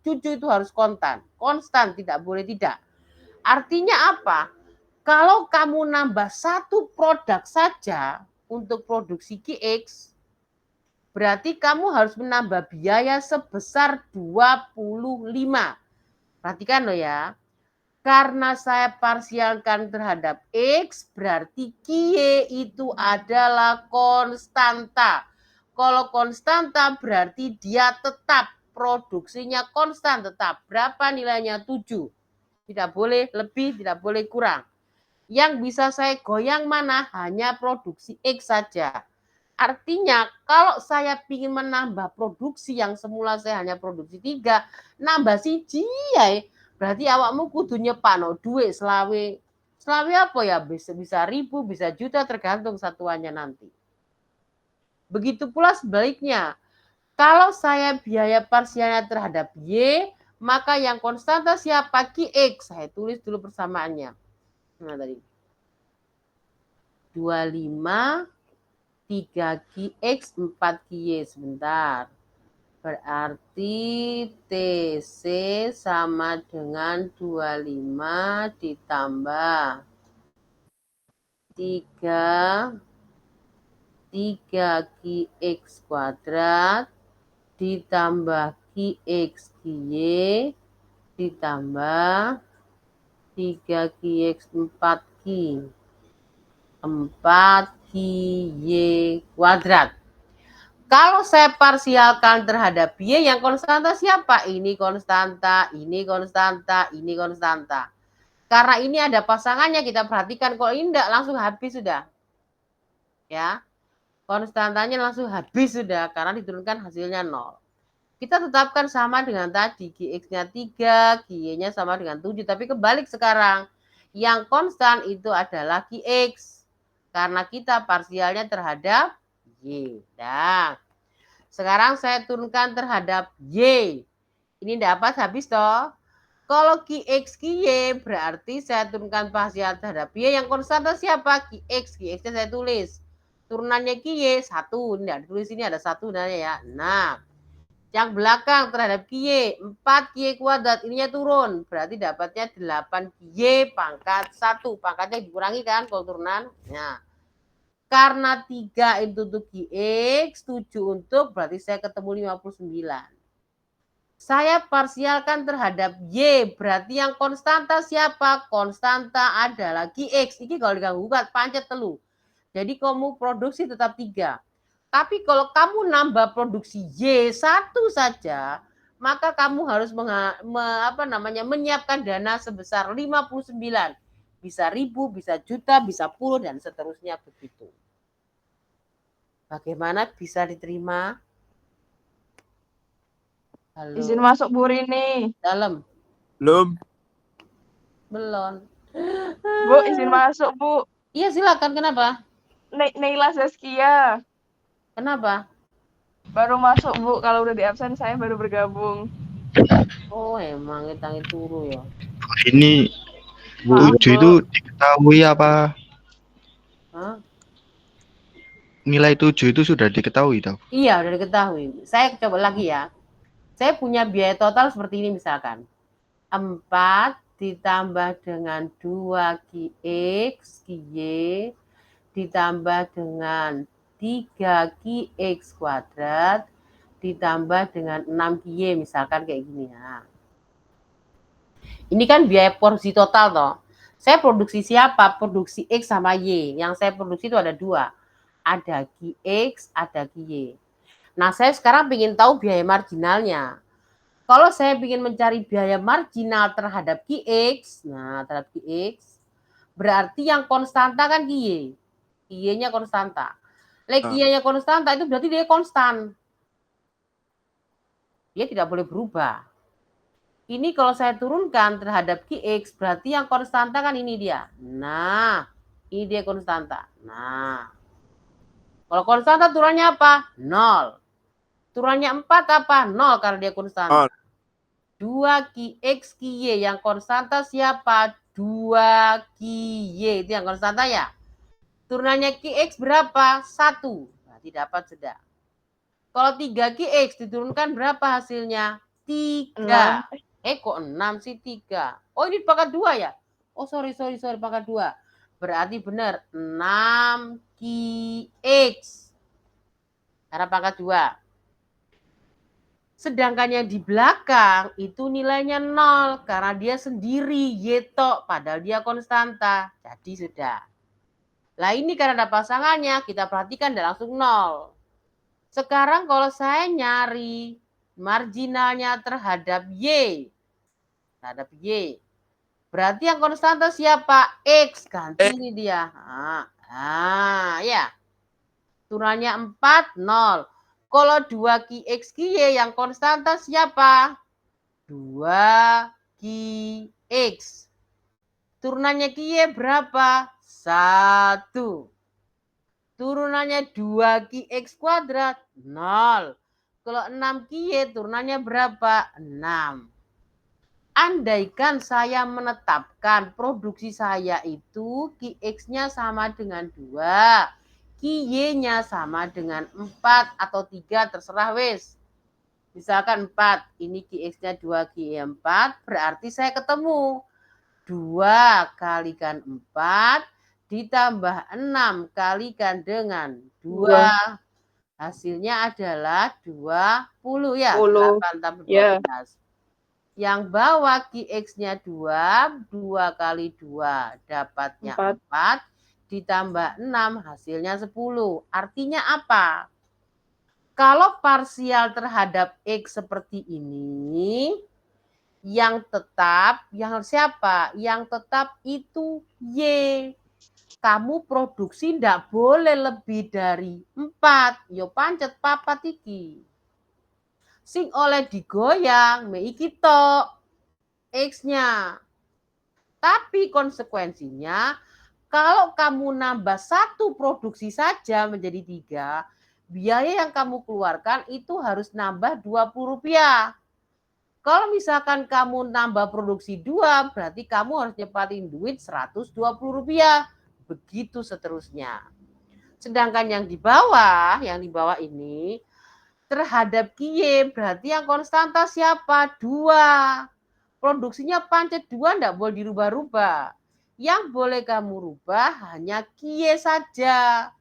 cucu itu harus konstan, tidak boleh tidak. Artinya apa? Kalau kamu nambah satu produk saja untuk produksi QX, berarti kamu harus menambah biaya sebesar 25. Perhatikan loh ya. Karena saya parsialkan terhadap X, berarti Q itu adalah konstanta. Kalau konstanta berarti dia tetap, produksinya konstan tetap. Berapa nilainya? 7. Tidak boleh lebih, tidak boleh kurang. Yang bisa saya goyang mana? Hanya produksi X saja. Artinya kalau saya ingin menambah produksi yang semula saya hanya produksi 3, nambah siji ya. Berarti awakmu kudu nyepano duit selawe. Selawe apa ya? Bisa 1.000, bisa juta tergantung satuannya nanti. Begitu pula sebaliknya. Kalau saya biaya parsialnya terhadap Y, maka yang konstanta siapa? QX. Saya tulis dulu persamaannya. Nah tadi. 25 3QX 4QY. Sebentar. Berarti TC sama dengan 25 ditambah 3QX kuadrat ditambah QXY ditambah 3QX 4QY kuadrat. Kalau saya parsialkan terhadap Y, yang konstanta siapa? Ini konstanta, ini konstanta, ini konstanta. Karena ini ada pasangannya, kita perhatikan. Kalau ini enggak, langsung habis sudah. Ya, konstantanya langsung habis sudah, karena diturunkan hasilnya 0. Kita tetapkan sama dengan tadi, QX-nya 3, QY-nya sama dengan 7. Tapi kebalik sekarang. Yang konstan itu adalah QX. Karena kita parsialnya terhadap Y. Nah, sekarang saya turunkan terhadap Y. Ini dapat habis toh. Kalau QX, QY berarti saya turunkan parsial terhadap Y. Yang konstanta siapa? QX. QX-nya saya tulis. Turunannya QY 1. Ini ditulis ini ada 1 namanya ya. Nah, yang belakang terhadap QY 4QY kuadrat. Ininya turun. Berarti dapatnya 8QY pangkat 1. Pangkatnya dikurangi kan kalau turunan. Nah, karena 3 itu untuk QX, 7 untuk, berarti saya ketemu 59. Saya parsialkan terhadap Y, berarti yang konstanta siapa? Konstanta adalah QX. Ini kalau diganggukan, pancet telu. Jadi kamu produksi tetap 3. Tapi kalau kamu nambah produksi Y1 saja, maka kamu harus menyiapkan dana sebesar 59. Bisa 1.000, bisa juta, bisa puluh, dan seterusnya begitu. Bagaimana bisa diterima? Halo. Izin masuk Bu Rini. Dalam. Belum. Belum. Bu, izin masuk Bu. Iya silakan. Kenapa? Neila Zaskia. Kenapa? Baru masuk Bu. Kalau udah di absen saya baru bergabung. Oh emang kita turu ya. Ini Bu Uju itu diketahui apa? Hah? Nilai 7 itu sudah diketahui tahu? Iya udah diketahui. Saya coba lagi ya. Saya punya biaya total seperti ini misalkan. 4 ditambah dengan 2 QX, QY ditambah dengan 3 QX kuadrat ditambah dengan 6 QY misalkan kayak gini ya. Ini kan biaya porsi total toh. Saya produksi siapa? Produksi X sama Y. Yang saya produksi itu ada 2. Ada QX, ada QY. Nah saya sekarang ingin tahu biaya marginalnya. Kalau saya ingin mencari biaya marginal terhadap QX, nah terhadap QX, berarti yang konstanta kan QY. QY-nya konstanta. QY-nya konstanta itu berarti dia konstan. Dia tidak boleh berubah. Ini kalau saya turunkan terhadap QX, berarti yang konstanta kan ini dia. Nah, ini dia konstanta. Nah, kalau konstanta turunannya apa? 0. Turunannya 4 apa? 0 karena dia konstanta. 2 QX, QY. Yang konstanta siapa? 2 QY. Itu yang konstanta ya. Turunannya QX berapa? 1. Berarti dapat sudah. Kalau 3 QX diturunkan berapa hasilnya? 3. Kok 6 sih 3? Oh, ini pangkat 2 ya? Oh, sorry, pangkat 2. Berarti benar 6QX. Karena pangkat 2. Sedangkan yang di belakang itu nilainya 0 karena dia sendiri Y tok, padahal dia konstanta. Jadi sudah. Lah ini karena ada pasangannya, kita perhatikan dan langsung 0. Sekarang kalau saya nyari marginalnya terhadap Y. Berarti yang konstanta siapa? X. Ganti ini dia. Ya. Turunannya 4, 0. Kalau 2QX QY yang konstanta siapa? 2QX. Turunannya QY berapa? 1. Turunannya 2QX kuadrat? 0. Kalau 6QY turunannya berapa? 6. Andaikan saya menetapkan produksi saya itu QX-nya sama dengan 2. QY-nya sama dengan 4 atau 3, terserah wes. Misalkan 4, ini QX-nya 2, QY 4, berarti saya ketemu 2 kalikan 4 ditambah 6 kalikan dengan 2. Hasilnya adalah 20 ya, 8 tambah 12. Yang bawah QX-nya 2, 2 kali 2 dapatnya 4. Ditambah 6 hasilnya 10. Artinya apa? Kalau parsial terhadap X seperti ini, yang tetap, yang siapa? Yang tetap itu Y. Kamu produksi ndak boleh lebih dari 4. Yo pancet papat iki. Sing oleh digoyang, me iki tok X-nya. Tapi konsekuensinya, kalau kamu nambah 1 produksi saja menjadi 3, biaya yang kamu keluarkan itu harus nambah Rp20. Kalau misalkan kamu nambah produksi 2, berarti kamu harus nyepatin duit Rp120. Begitu seterusnya. Sedangkan yang di bawah ini, terhadap QY, berarti yang konstanta siapa? 2. Produksinya pancet 2, enggak boleh dirubah-rubah. Yang boleh kamu rubah hanya QY saja.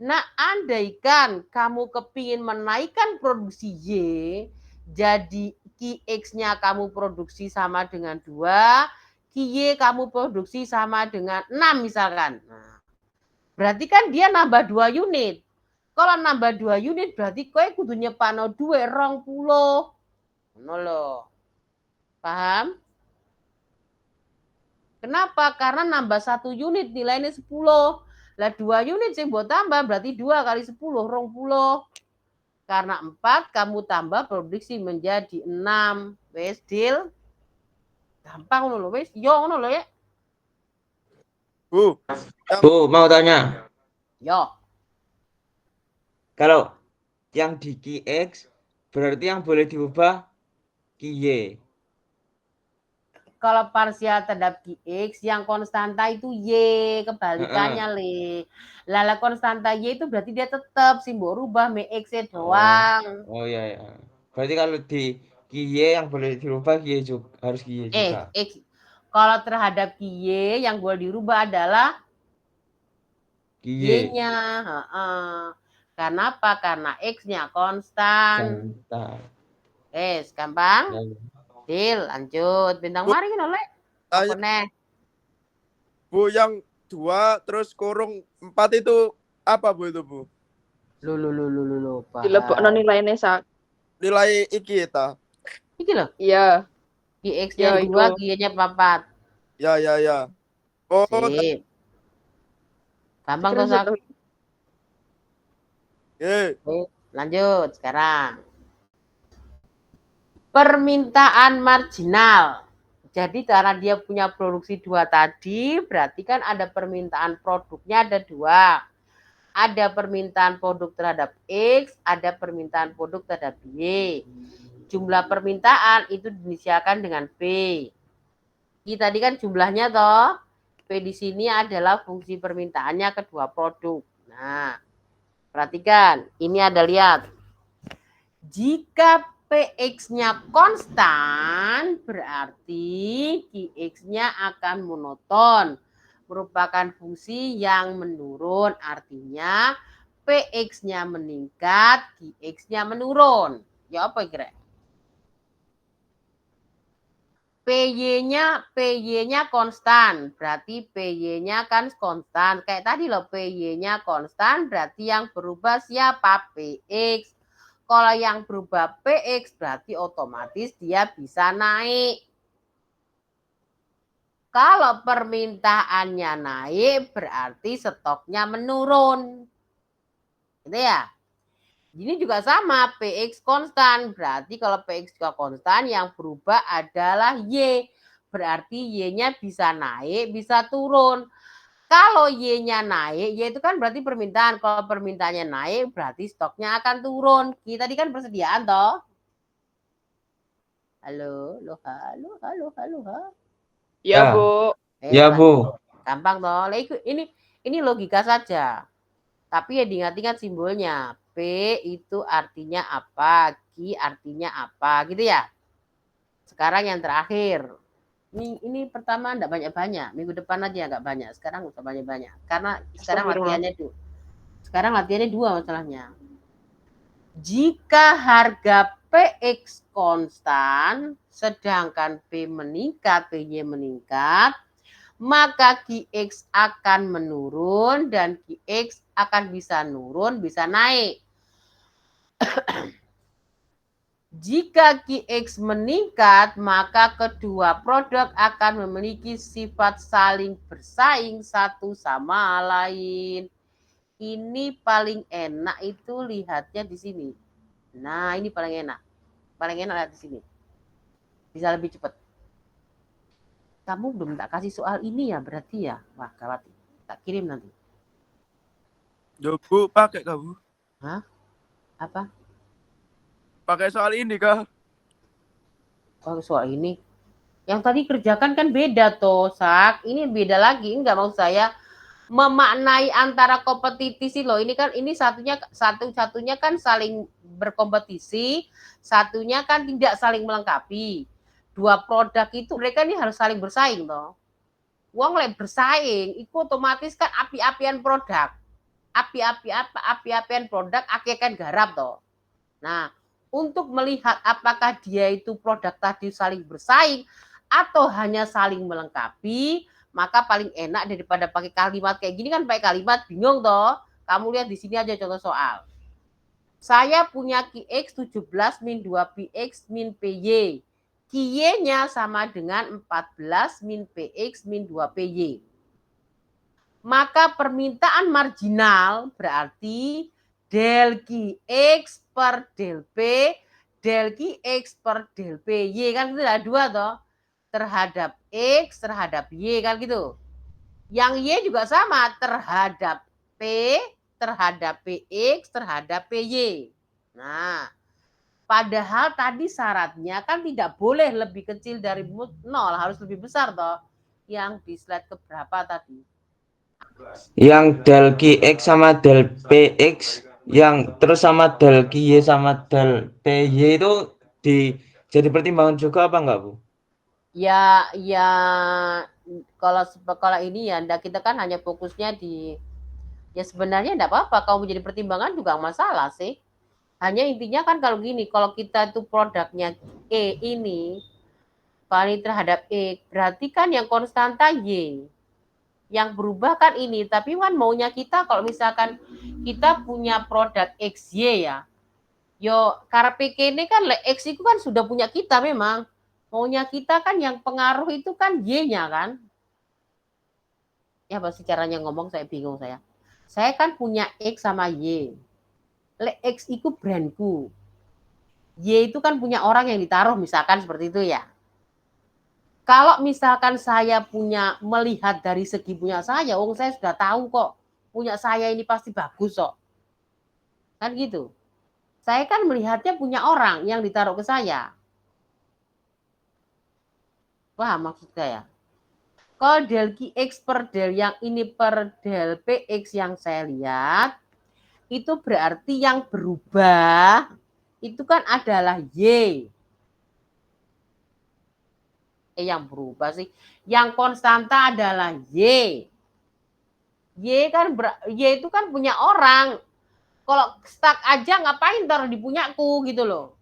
Nah, andaikan kamu kepingin menaikkan produksi Y, jadi QX-nya kamu produksi sama dengan 2, QY kamu produksi sama dengan 6 misalkan. Nah, berarti kan dia nambah 2 unit. Kalau nambah 2 unit berarti kowe kudu nyepano duwe 20. Ngono lho. Paham? Kenapa? Karena nambah 1 unit nilainya 10. Lah 2 unit sih buat tambah berarti 2 kali 10, 20. Karena 4 kamu tambah produksi menjadi 6. Wes deal. Gampang ngono lho wes. Yo ngono lho ya. Bu, mau tanya. Yo. Kalau yang di QX berarti yang boleh diubah QY. Kalau parsial terhadap QX yang konstanta itu Y, kebalikannya le. Lala konstanta Y itu berarti dia tetap simbol rubah me X doang. Oh iya. Berarti kalau di QY yang boleh dirubah QY juga, harus QY juga. X. Kalau terhadap QY yang boleh dirubah adalah Y-nya. Karena apa? Karena X-nya konstan. Gampang. Deal, lanjut. Bintang Bu, mari oleh. Apa nih? Bu, yang 2 terus kurung 4 itu apa Bu itu Bu? Lu. Dilebokno nilainya sak. Nilai iki ta. Iki loh. Iya. QX-nya 2, QY-nya 4. Ya. Oh, sip. Gampang tuh sak. Lanjut sekarang. Permintaan marginal. Jadi karena dia punya produksi 2 tadi, berarti kan ada permintaan produknya ada 2. Ada permintaan produk terhadap X, ada permintaan produk terhadap Y. Jumlah permintaan itu diinisialkan dengan P. Ini tadi kan jumlahnya toh. P di sini adalah fungsi permintaannya kedua produk. Nah, perhatikan, ini ada lihat. Jika Px-nya konstan, berarti Qx-nya akan monoton. Merupakan fungsi yang menurun, artinya Px-nya meningkat, Qx-nya menurun. Ya apa kira? PY-nya konstan, berarti PY-nya kan konstan. Kayak tadi loh, PY-nya konstan, berarti yang berubah siapa? Px. Kalau yang berubah Px, berarti otomatis dia bisa naik. Kalau permintaannya naik, berarti stoknya menurun. Gitu ya. Ini juga sama, Px konstan. Berarti kalau Px juga konstan, yang berubah adalah Y. Berarti Y-nya bisa naik, bisa turun. Kalau Y-nya naik, Y itu kan berarti permintaan. Kalau permintaannya naik, berarti stoknya akan turun. Kita tadi kan persediaan, toh. Halo, halo, halo, halo, halo. Ya, Bu. Ya, Bu. Gampang, toh. Ini logika saja. Tapi ya diingat-ingat simbolnya. P itu artinya apa, Q artinya apa, gitu ya. Sekarang yang terakhir. Ini pertama enggak banyak-banyak. Minggu depan aja enggak banyak. Sekarang enggak banyak-banyak. Karena sekarang latihannya dua masalahnya. Jika harga Px konstan, sedangkan P meningkat, Py meningkat, maka Qx akan menurun dan Qx akan bisa nurun, bisa naik. Jika Qx meningkat, maka kedua produk akan memiliki sifat saling bersaing satu sama lain. Ini paling enak itu lihatnya di sini. Nah, ini paling enak. Paling enak lihat di sini. Bisa lebih cepat. Kamu belum tak kasih soal ini ya berarti ya? Wah, gawat. Tak kirim nanti. Yo, Bu, pakai kamu. Hah? Apa? Pakai soal ini kah? Oh, soal ini. Yang tadi kerjakan kan beda toh, Sak. Ini beda lagi. Enggak mau saya memaknai antara kompetisi loh. Ini kan satunya kan saling berkompetisi, satunya kan tidak saling melengkapi. Dua produk itu mereka ini harus saling bersaing toh. Wong lek bersaing, itu otomatis kan api-apian produk. Api-apian produk akeh kan garap toh. Nah, untuk melihat apakah dia itu produk tadi saling bersaing atau hanya saling melengkapi, maka paling enak daripada pakai kalimat kayak gini kan pakai kalimat bingung toh. Kamu lihat di sini aja contoh soal. Saya punya Qx 17 min 2 Px min Py. Q-nya sama dengan 14 min Px min 2 Py. Maka permintaan marginal berarti del Qx per del P, del Qx per del Py kan itu ada dua toh. Terhadap X, terhadap Y kan gitu. Yang Y juga sama terhadap P, terhadap Px, terhadap Py. Nah, padahal tadi syaratnya kan tidak boleh lebih kecil dari 0, harus lebih besar toh. Yang di slide keberapa tadi? Yang del Qx sama del Px, yang terus sama del Qy sama del Py itu jadi pertimbangan juga apa enggak, Bu? Ya kalau ini ya kita kan hanya fokusnya di ya sebenarnya enggak apa-apa kalau menjadi pertimbangan juga masalah sih. Hanya intinya kan kalau gini, kalau kita itu produknya E ini kali terhadap E, berarti kan yang konstanta Y. Yang berubah kan ini, tapi kan maunya kita kalau misalkan kita punya produk XY ya. Yo, karena ini kan X itu kan sudah punya kita memang. Maunya kita kan yang pengaruh itu kan Y-nya kan. Ya pasti caranya ngomong saya bingung saya. Saya kan punya X sama Y. X itu brandku. Y itu kan punya orang yang ditaruh misalkan seperti itu ya. Kalau misalkan saya punya melihat dari segi punya saya, saya sudah tahu kok punya saya ini pasti bagus kok. Kan gitu. Saya kan melihatnya punya orang yang ditaruh ke saya. Paham maksud saya? Kalau del Qx per del yang ini per del Px yang saya lihat, itu berarti yang berubah itu kan adalah Y. Yang berubah sih. Yang konstanta adalah Y. Y itu kan punya orang. Kalau stuck aja ngapain taruh di punyaku gitu loh.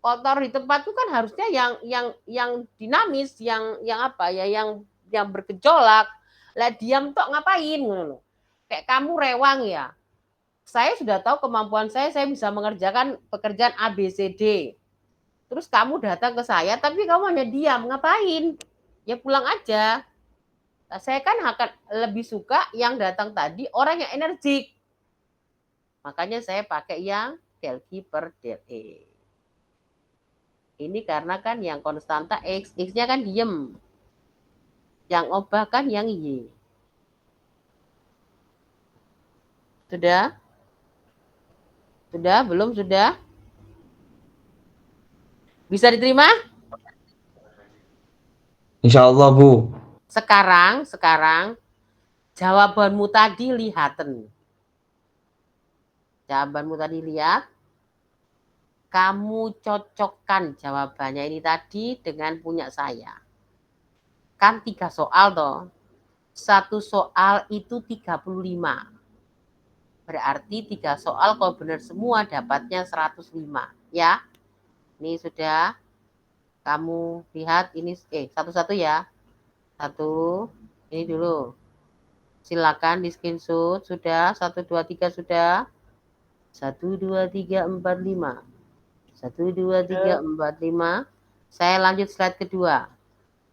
Kalau taruh di tempatku kan harusnya yang dinamis, yang apa ya, yang bergejolak. Lah diam tok ngapain gitu loh. Kayak kamu rewang ya. Saya sudah tahu kemampuan saya bisa mengerjakan pekerjaan A, B, C, D. Terus kamu datang ke saya, tapi kamu hanya diam, ngapain? Ya pulang aja. Nah, saya kan akan lebih suka yang datang tadi orang yang energik. Makanya saya pakai yang del Q per del E. Ini karena kan yang konstanta X, X-nya kan diem. Yang obah kan yang Y. Sudah? Sudah? Belum? Sudah? Bisa diterima? Insya Allah, Bu. Sekarang jawabanmu tadi lihaten. Jawabanmu tadi lihat. Kamu cocokkan jawabannya ini tadi dengan punya saya. Kan 3 soal toh. 1 soal itu 35. Berarti 3 soal kalau benar semua dapatnya 105. Ya. Ini sudah kamu lihat ini satu-satu ya. Satu, ini dulu. Silakan di screenshot sudah 1 2 3 sudah. 1 2 3 4 5. 1 2 3 4 5. Saya lanjut slide kedua.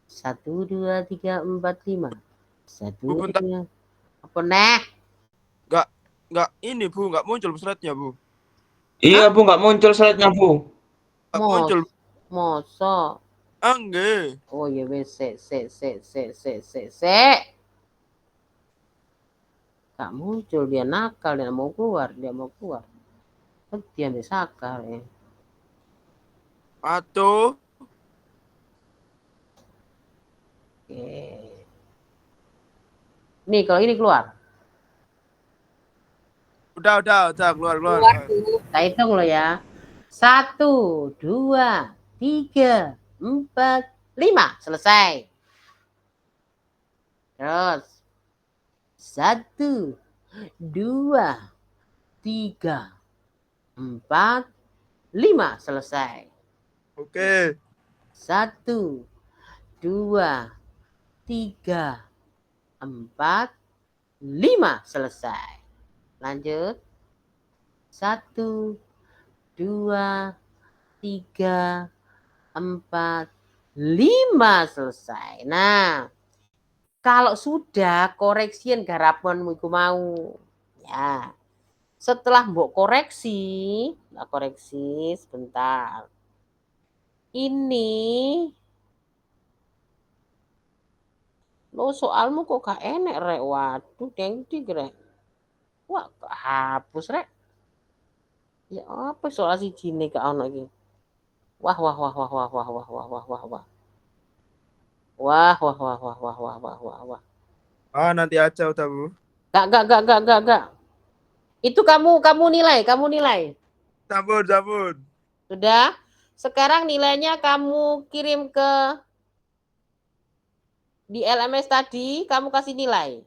1 2 3 4 5. 1 Bu, bentar. 2. Apa nih? Enggak ini, Bu, enggak muncul slide-nya, Bu. Iya, Bu, nggak muncul slide-nya, Bu. Enggak muncul. Mosok. Nggih. Oh ya wes se. Gak muncul, dia nakal, dia mau keluar. Dia sakar ya. Atuh. Oke. Nih kalau ini keluar. Udah keluar. Kita hitung loh ya. 1, 2, 3, 4, 5. Selesai. Terus. 1, 2, 3, 4, 5. Selesai. Oke. 1, 2, 3, 4, 5. Selesai. Lanjut. 1, 2, 3, 4, 5. Selesai. Nah, kalau sudah koreksian garapanmu iku mau. Ya. Setelah mbok koreksi sebentar. Ini lo soalmu kok gak enek rek. Waduh, dengdi rek. Wah, hapus rek. Ya apa soal siji ne gak ono iki. Wah. Ah, nanti aja udah, Bu. Gak. Itu kamu nilai. Sabun. Sudah? Sekarang nilainya kamu kirim ke di LMS tadi, kamu kasih nilai.